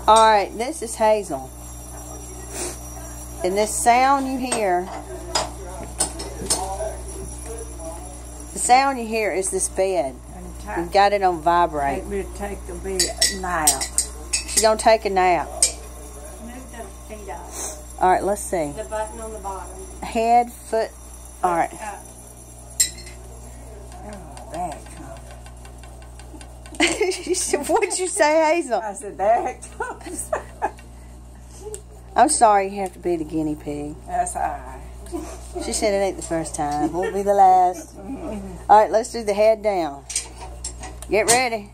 Alright, this is Hazel. And this sound you hear, is this bed. We've got it on vibrate. Let me take a bed nap. She's going to take a nap. Move the feet up. Alright, let's see. The button on the bottom. Head, foot. Alright. Oh, back. What'd you say, Hazel? I said, there it comes. I'm sorry you have to be the guinea pig. That's all right. She said it ain't the first time. Won't be the last. Alright, let's do the head down. Get ready.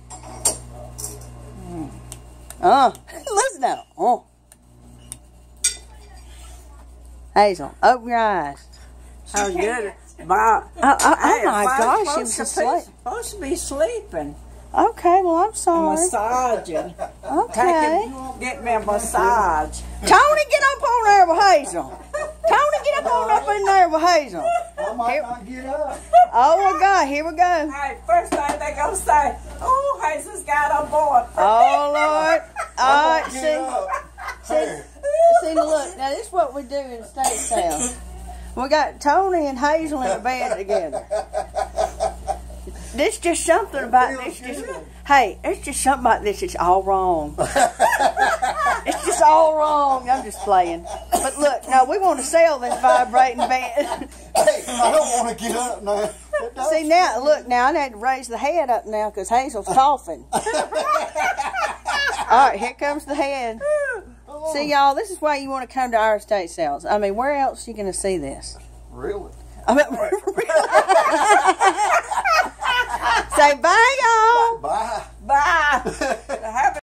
Listen now. Hazel, open your eyes. How good. Oh my gosh, she was asleep. Supposed to be sleeping. Okay, well, I'm sorry. Massaging. Okay. You won't get me a massage. Tony, get up on there with Hazel. Tony, get up in there with Hazel. I might not get up. Oh, my God, here we go. Hey, first thing they gonna say, oh, Hazel's got a boy. Oh, Lord. All right, Hey. see, look, now this is what we do in state sales. We got Tony and Hazel in a bed together. There's just something about this. Hey, it's just something about this. It's all wrong. It's just all wrong. I'm just playing. But look, now we want to sell this vibrating bed. Hey, I don't want to get up now. See, now, look, now I had to raise the head up now because Hazel's coughing. All right, here comes the head. See, y'all, this is why you want to come to our estate sales. I mean, where else are you going to see this? Really? I mean, say bye, y'all. Bye. Bye.